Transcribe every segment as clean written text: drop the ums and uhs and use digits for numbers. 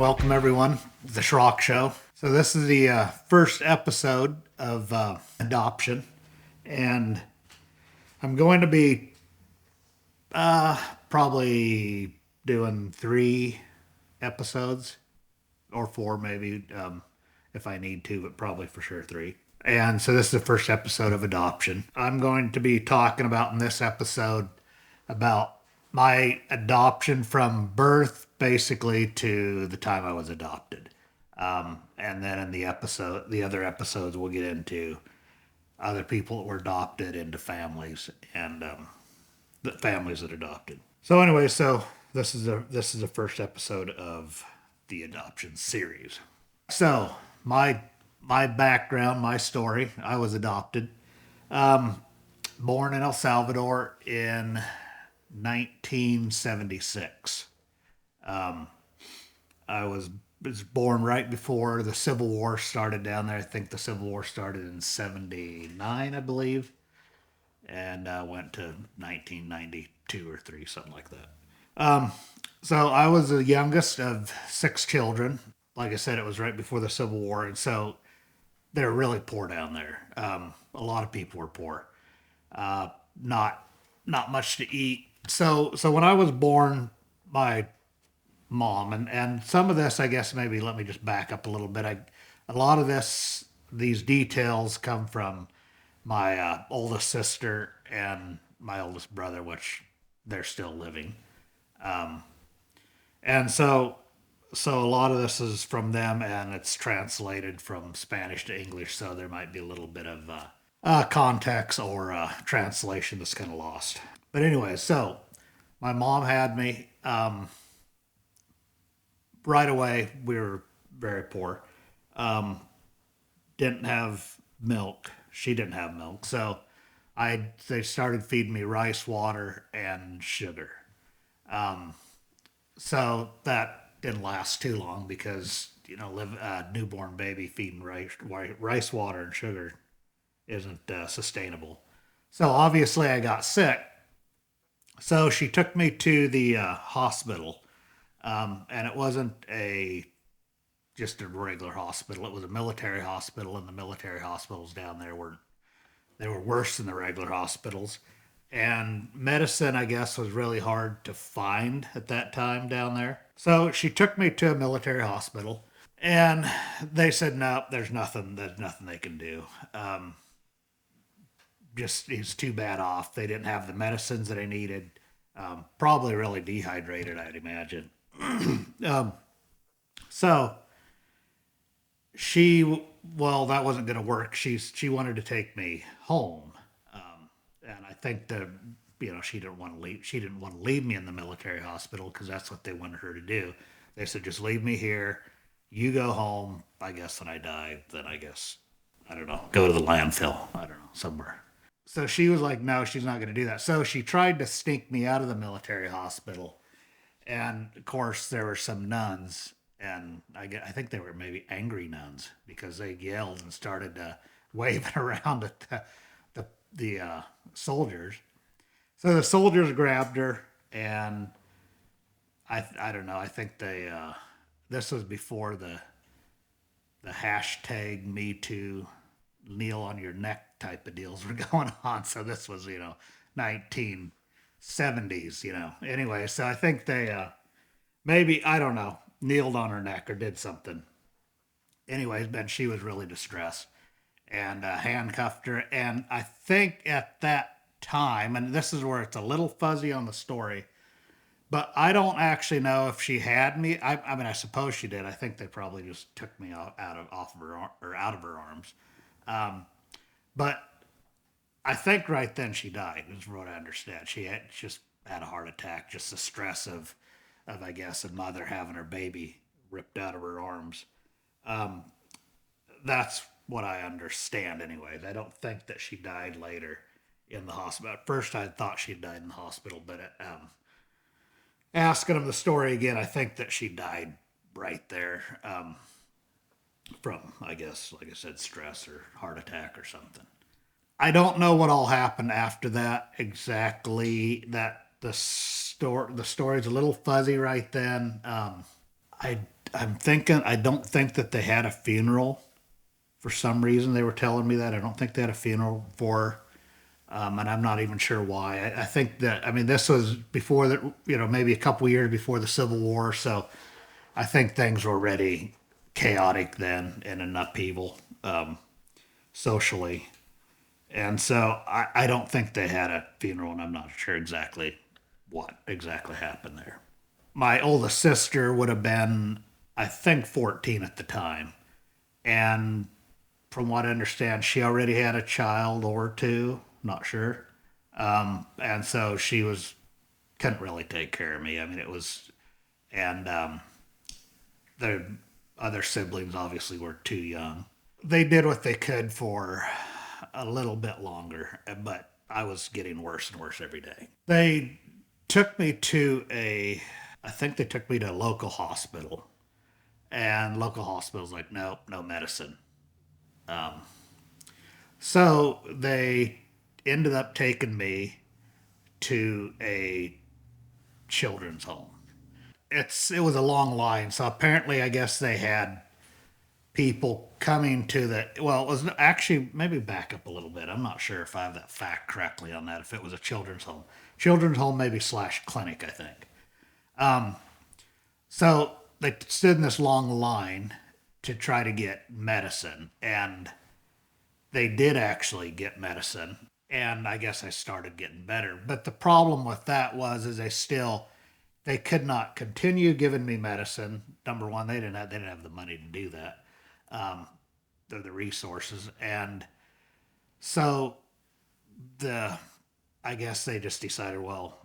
Welcome everyone to the Schrock Show. So this is the first episode of adoption, and I'm going to be probably doing 3 episodes or 4, maybe if I need to, but probably for sure 3. And so this is the first episode of adoption. I'm going to be talking about in this episode about my adoption from birth basically to the time I was adopted. And then in the other episodes, we'll get into other people that were adopted into families and the families that adopted. So anyway, this is the first episode of the adoption series. So my background, my story, I was adopted, born in El Salvador in 1976. I was born right before the Civil War started down there. I think the Civil War started in 79, I believe, and went to 1992 or 3, something like that. So I was the youngest of 6 children. Like I said, it was right before the Civil War, and so they're really poor down there. A lot of people were poor. Not not much to eat. So when I was born, my mom and some of this, I guess maybe let me just back up a little bit. A lot of these details come from my oldest sister and my oldest brother, which they're still living. And so a lot of this is from them, and it's translated from Spanish to English. So there might be a little bit of context or translation that's kind of lost. But anyway, so my mom had me right away. We were very poor. Didn't have milk. She didn't have milk, so they started feeding me rice water and sugar. So that didn't last too long because newborn baby feeding rice water and sugar isn't sustainable. So obviously I got sick. So she took me to the hospital, and it wasn't a just a regular hospital. It was a military hospital, and the military hospitals down there were worse than the regular hospitals. And medicine, I guess, was really hard to find at that time down there. So she took me to a military hospital, and they said, "No, there's nothing they can do. Just he's too bad off. They didn't have the medicines that I needed. Probably really dehydrated, I'd imagine." So well, that wasn't going to work. She wanted to take me home, and I think she didn't want to leave. She didn't want to leave me in the military hospital because that's what they wanted her to do. They said, "Just leave me here. You go home. I guess when I die, then I guess I don't know, go to the landfill. I don't know, somewhere." So she was like, "No, she's not going to do that." So she tried to sneak me out of the military hospital, and of course there were some nuns, and I think they were maybe angry nuns because they yelled and started waving around at the soldiers. So the soldiers grabbed her, and I don't know. I think this was before the hashtag Me Too, kneel on your neck type of deals were going on. So this was 1970s. Anyway, so I think they maybe, I don't know, kneeled on her neck or did something. Anyways, but she was really distressed and handcuffed her. And I think at that time, and this is where it's a little fuzzy on the story, but I don't actually know if she had me. I mean, I suppose she did. I think they probably just took me off of her or out of her arms. But I think right then she died. Is what I understand. She had just had a heart attack. Just the stress of I guess a mother having her baby ripped out of her arms. That's what I understand, anyways. I don't think that she died later in the hospital. At first, I thought she died in the hospital, but asking them the story again, I think that she died right there from, I guess, like I said, stress or heart attack or something. I don't know what all happened after that exactly. That the story's a little fuzzy right then. I I'm thinking, I don't think that they had a funeral for some reason. They were telling me that. I don't think they had a funeral for her, and I'm not even sure why. I think that, I mean, this was before the, maybe a couple years before the Civil War. So I think things were already chaotic then and in upheaval socially. And so I don't think they had a funeral, and I'm not sure exactly what exactly happened there. My oldest sister would have been, I think, 14 at the time. And from what I understand, she already had a child or two, not sure. And so she couldn't really take care of me. I mean, it was, and the other siblings obviously were too young. They did what they could for a little bit longer, but I was getting worse and worse every day. They took me to I think they took me to a local hospital, and local hospital's like, nope, no medicine. So they ended up taking me to a children's home. It was a long line, so apparently I guess they had people coming to the, well, it was actually, maybe back up a little bit. I'm not sure if I have that fact correctly on that, if it was a children's home maybe slash clinic, I think. So they stood in this long line to try to get medicine, and they did actually get medicine, and I guess I started getting better. But the problem with that was is they could not continue giving me medicine. Number one, they didn't have the money to do that. The resources, and so the I guess they just decided, well,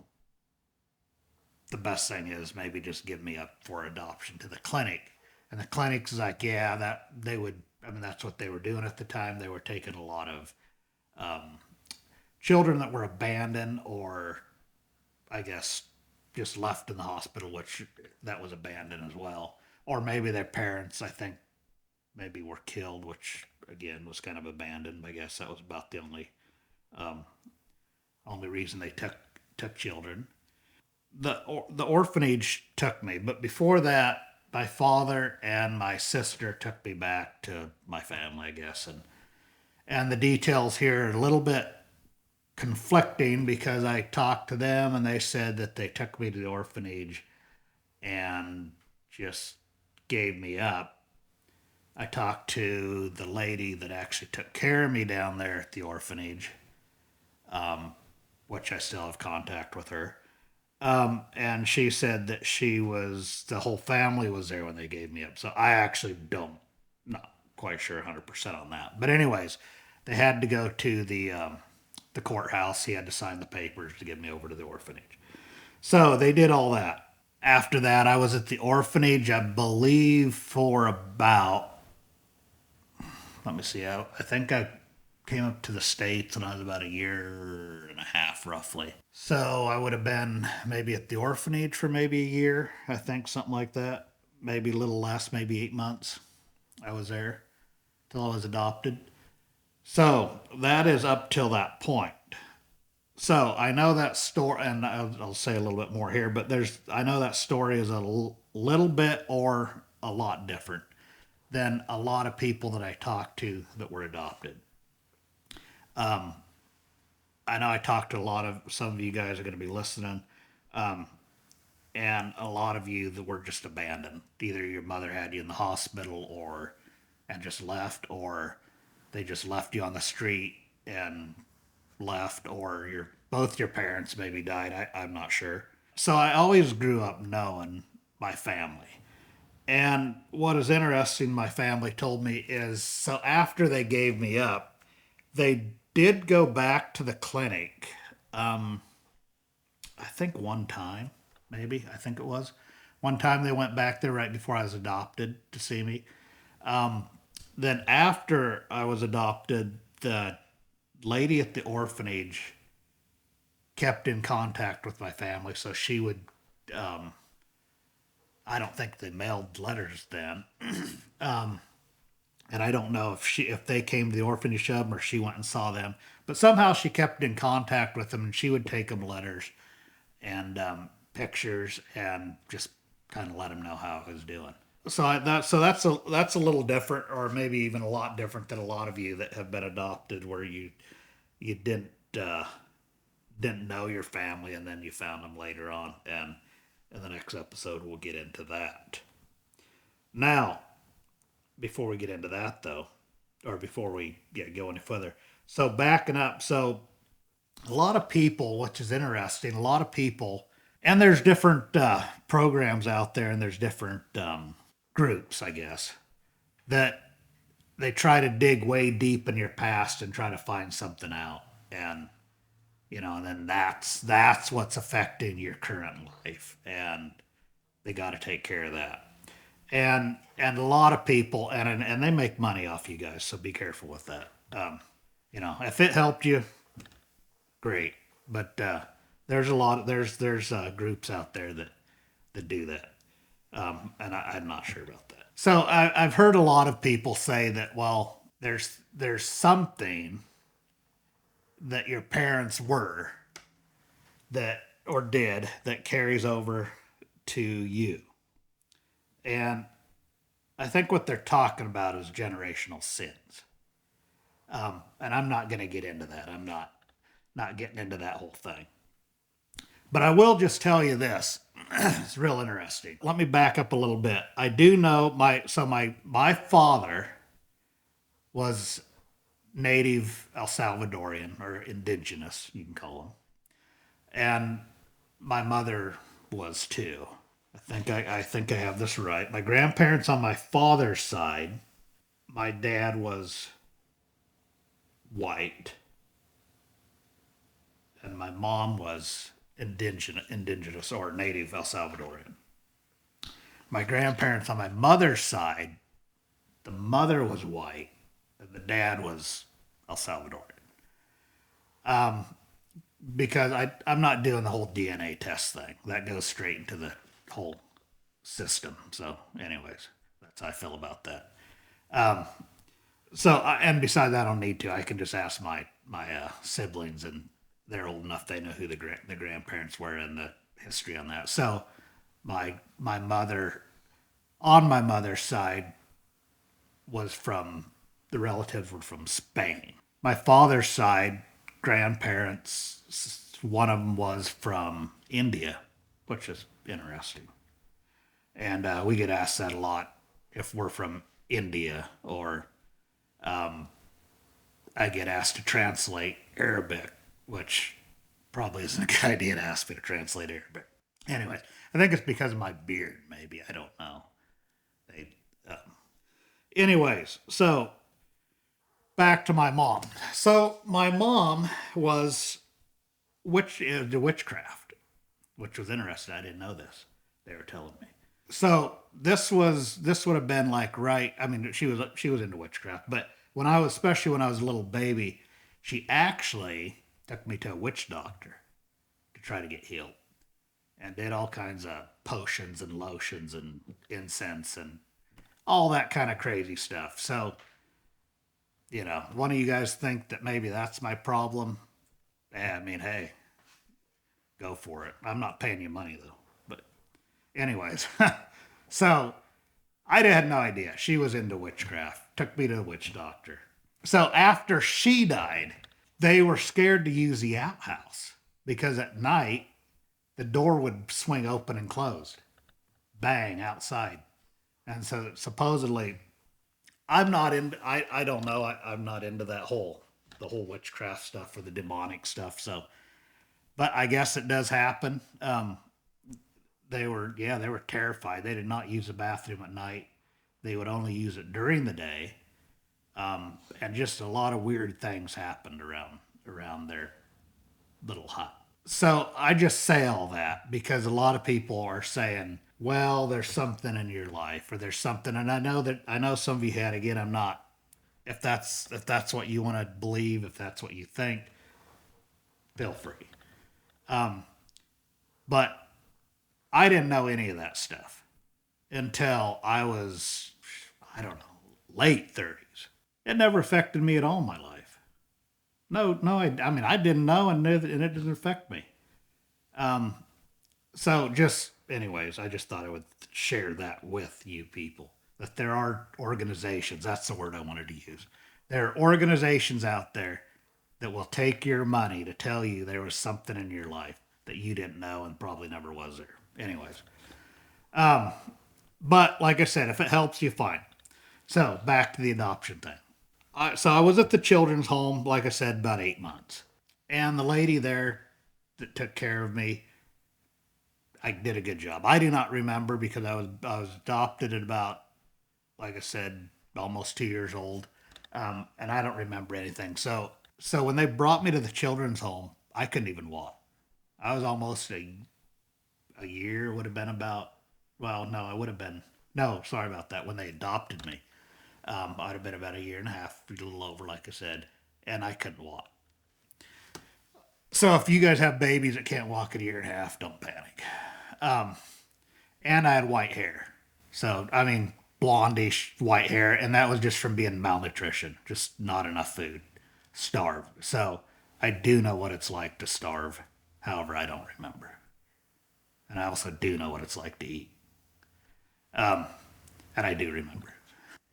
the best thing is maybe just give me up for adoption to the clinic. And the clinic's like, yeah, that they would. I mean, that's what they were doing at the time. They were taking a lot of children that were abandoned, or I guess just left in the hospital, which that was abandoned as well. Or maybe their parents, I think, maybe were killed, which again was kind of abandoned. I guess that was about the only reason they took children. The orphanage took me, but before that, my father and my sister took me back to my family, I guess, and the details here are a little bit conflicting because I talked to them and they said that they took me to the orphanage and just gave me up. I talked to the lady that actually took care of me down there at the orphanage, which I still have contact with her. And she said that the whole family was there when they gave me up. So I actually don't, not quite sure 100% on that. But, anyways, they had to go to the courthouse. He had to sign the papers to get me over to the orphanage. So they did all that. After that, I was at the orphanage, I believe, for about, let me see, I think I came up to the States when I was about a year and a half, roughly. So I would have been maybe at the orphanage for maybe a year, I think, something like that. Maybe a little less, maybe 8 months. I was there till I was adopted. So that is up till that point. So I know that story, and I'll say a little bit more here, but I know that story is little bit or a lot different than a lot of people that I talked to that were adopted. I know I talked to some of you guys are going to be listening, and a lot of you that were just abandoned. Either your mother had you in the hospital, or and just left, or they just left you on the street and left, or both your parents maybe died. I'm not sure. So I always grew up knowing my family. And what is interesting, my family told me is, so after they gave me up, they did go back to the clinic. I think one time, maybe, I think it was. One time they went back there right before I was adopted to see me. Then after I was adopted, the lady at the orphanage kept in contact with my family, so she would. I don't think they mailed letters then, and I don't know if they came to the orphanage hub or she went and saw them. But somehow she kept in contact with them, and she would take them letters and pictures and just kind of let them know how I was doing. that's a little different, or maybe even a lot different than a lot of you that have been adopted, where you uh, didn't know your family and then you found them later on, and in the next episode we'll get into that. Now, before we get into that though, or before we go any further, so backing up, so a lot of people, which is interesting, a lot of people, and there's different programs out there, and there's different groups, I guess, that they try to dig way deep in your past and try to find something out, and and then that's what's affecting your current life, and they got to take care of that. And a lot of people, and they make money off you guys, so be careful with that. If it helped you, great. But there's a lot of there's groups out there that do that, and I'm not sure about that. So I've heard a lot of people say that, well, there's something that your parents were that or did that carries over to you, and I think what they're talking about is generational sins. And I'm not going to get into that. I'm not getting into that whole thing. But I will just tell you this. It's real interesting. Let me back up a little bit. I do know my father was native El Salvadorian, or indigenous, you can call him. And my mother was too. I think I have this right. My grandparents on my father's side, my dad was white and my mom was indigenous or native El Salvadorian. My grandparents on my mother's side, the mother was white and the dad was El Salvadorian. Because I'm not doing the whole DNA test thing. That goes straight into the whole system. So, anyways, that's how I feel about that. And besides that, I don't need to. I can just ask my siblings, and they're old enough. They know who the grandparents were and the history on that. So, my mother, on my mother's side, was from the relatives were from Spain. My father's side, grandparents, one of them was from India, which is interesting. And we get asked that a lot if we're from India, or I get asked to translate Arabic, which probably isn't a good idea to ask me to translate Arabic. Anyways, I think it's because of my beard, maybe. I don't know. They, um, anyways, so back to my mom. So my mom was the witchcraft, which was interesting. I didn't know this. They were telling me. So this would have been like right. I mean, she was into witchcraft, but especially when I was a little baby, she actually took me to a witch doctor to try to get healed, and did all kinds of potions and lotions and incense and all that kind of crazy stuff. So, one of you guys think that maybe that's my problem? Yeah, I mean, hey, go for it. I'm not paying you money though. But anyways, so I had no idea she was into witchcraft. Took me to a witch doctor. So after she died, they were scared to use the outhouse because at night the door would swing open and closed, bang, outside. And so supposedly, I'm not in. I don't know. I'm not into the whole witchcraft stuff or the demonic stuff. So, but I guess it does happen. They were terrified. They did not use the bathroom at night. They would only use it during the day. And just a lot of weird things happened around their little hut. So I just say all that because a lot of people are saying, well, there's something in your life, or there's something, and I know some of you had. Again, I'm not. If that's what you want to believe, if that's what you think, feel free. But I didn't know any of that stuff until I was, I don't know, late 30s. It never affected me at all in my life. No, no, I mean, I didn't know, and it didn't affect me. So just anyways, I just thought I would share that with you people that there are organizations. That's the word I wanted to use. There are organizations out there that will take your money to tell you there was something in your life that you didn't know and probably never was there. Anyways, but like I said, if it helps you, fine. So back to the adoption thing. So I was at the children's home, like I said, about 8 months, and the lady there that took care of me, I did a good job. I do not remember because I was adopted at about, like I said, almost 2 years old, and I don't remember anything. So when they brought me to the children's home, I couldn't even walk. I was almost a year would have been about. Well, no, I would have been. No, sorry about that. When they adopted me, I'd have been about a year and a half, a little over, like I said, and I couldn't walk. So if you guys have babies that can't walk at a year and a half, don't panic. And I had white hair. So, I mean, blondish white hair. And that was just from being malnutrition, just not enough food, starved. So I do know what it's like to starve. However, I don't remember. And I also do know what it's like to eat. And I do remember.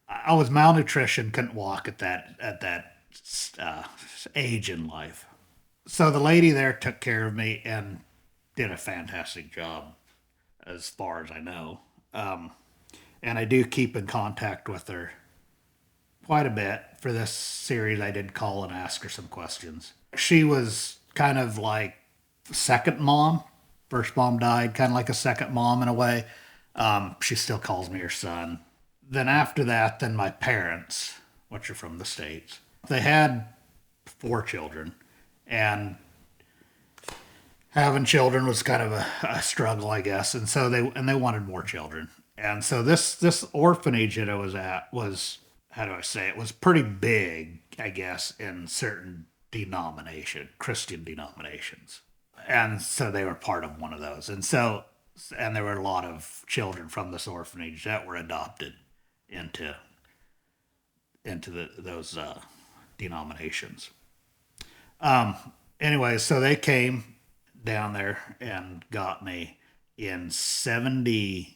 I was malnutrition, couldn't walk at that uh, age in life. So the lady there took care of me and did a fantastic job, as far as I know. And I do keep in contact with her quite a bit. For this series, I did call and ask her some questions. She was kind of like second mom. First mom died, kind of like a second mom in a way. She still calls me her son. Then after that, then my parents, which are from the States, they had 4 children. And having children was kind of a struggle, I guess. And so they wanted more children. And so this orphanage that I was at was, how do I say it, was pretty big, I guess, in certain Christian denominations. And so they were part of one of those. And there were a lot of children from this orphanage that were adopted into those denominations. Anyway, so they came down there and got me in 79.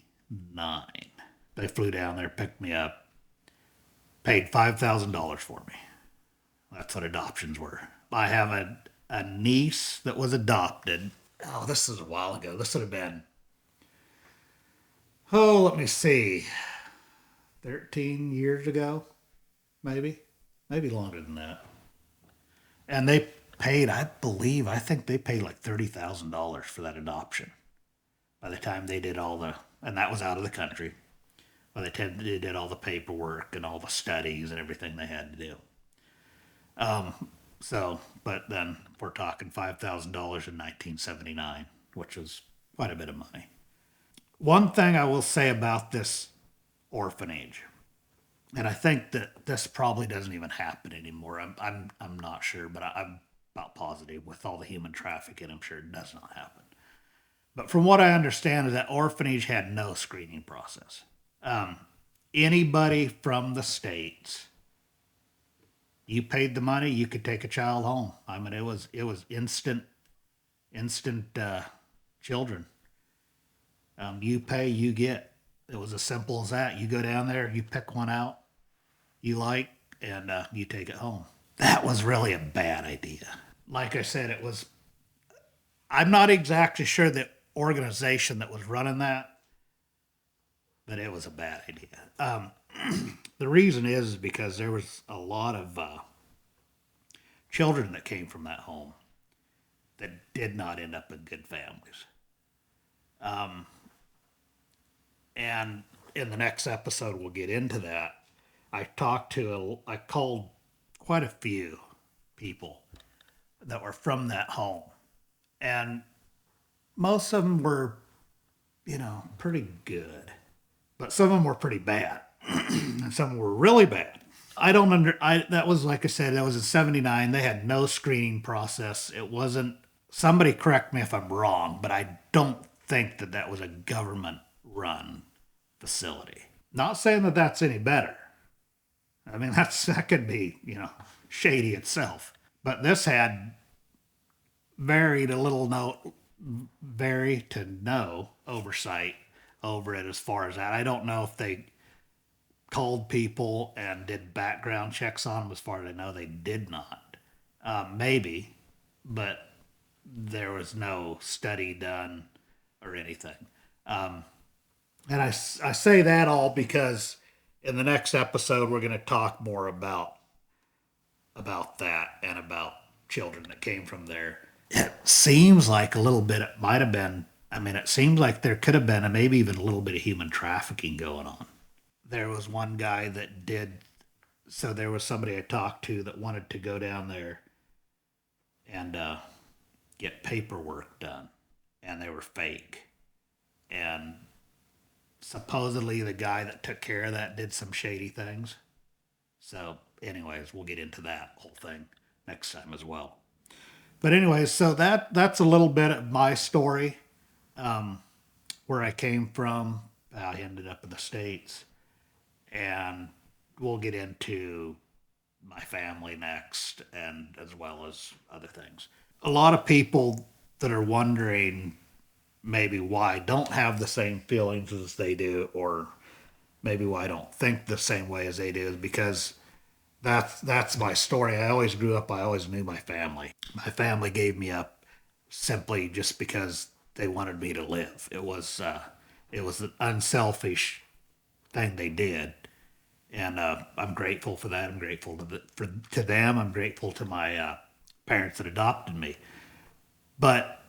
They flew down there, picked me up, paid $5,000 for me. That's what adoptions were. I have a niece that was adopted. Oh, this is a while ago. This would have been, oh, let me see, 13 years ago, maybe. Maybe longer than that. And they paid, I think they paid like $30,000 for that adoption by the time they did and that was out of the country. By the time they did all the paperwork and all the studies and everything they had to do. But then we're talking $5,000 in 1979, which was quite a bit of money. One thing I will say about this orphanage, and I think that this probably doesn't even happen anymore. I'm not sure, but I'm about positive with all the human trafficking. I'm sure it does not happen. But from what I understand, is that orphanage had no screening process. Anybody from the states, you paid the money, you could take a child home. I mean, it was instant children. You pay, you get. It was as simple as that. You go down there, you pick one out you like, and you take it home. That was really a bad idea. Like I said, it was. I'm not exactly sure the organization that was running that, but it was a bad idea. The reason is because there was a lot of children that came from that home that did not end up in good families. And in the next episode, we'll get into that. I called quite a few people that were from that home, and most of them were, pretty good, but some of them were pretty bad, and some of them were really bad. I don't under. I That was, like I said, that was in '79. They had no screening process. It wasn't. Somebody correct me if I'm wrong, but I don't think that was a government run facility. Not saying that that's any better. I mean, that could be, shady itself. But this had very little no very to no oversight over it as far as that. I don't know if they called people and did background checks on them. As far as I know, they did not. Maybe, but there was no study done or anything. And I say that all because in the next episode we're going to talk more about that and about children that came from there. It seems like a little bit. It might have been. I mean, it seems like there could have been, and maybe even a little bit of human trafficking going on. There was one guy that did. So there was somebody I talked to that wanted to go down there and get paperwork done, and they were fake. And supposedly the guy that took care of that did some shady things. So, anyways, we'll get into that whole thing next time as well. But anyways, so that's a little bit of my story, where I came from. I ended up in the states, and we'll get into my family next, and as well as other things. A lot of people that are wondering maybe why I don't have the same feelings as they do, or maybe why I don't think the same way as they do, is because that's my story. I always grew up. I always knew my family. My family gave me up simply just because they wanted me to live. It was an unselfish thing they did, and I'm grateful for that. I'm grateful to them. I'm grateful to my parents that adopted me. But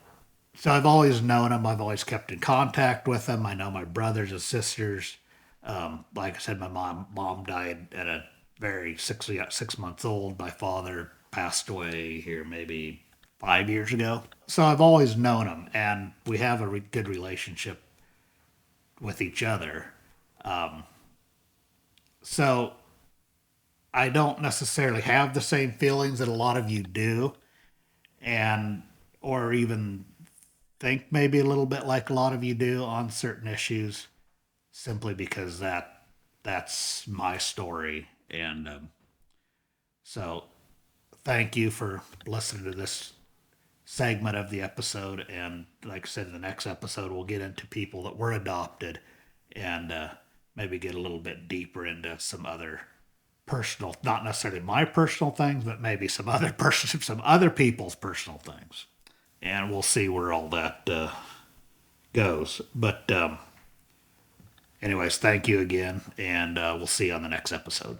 so I've always known them. I've always kept in contact with them. I know my brothers and sisters. Like I said, my mom died at a very 6 months old. My father passed away here maybe 5 years ago. So I've always known them, and we have a good relationship with each other. So I don't necessarily have the same feelings that a lot of you do, and or even think maybe a little bit like a lot of you do on certain issues, simply because that's my story. And so thank you for listening to this segment of the episode. And like I said, in the next episode, we'll get into people that were adopted, and maybe get a little bit deeper into some other personal, not necessarily my personal things, but maybe some other some other people's personal things. And we'll see where all that goes. But anyways, thank you again, and we'll see you on the next episode.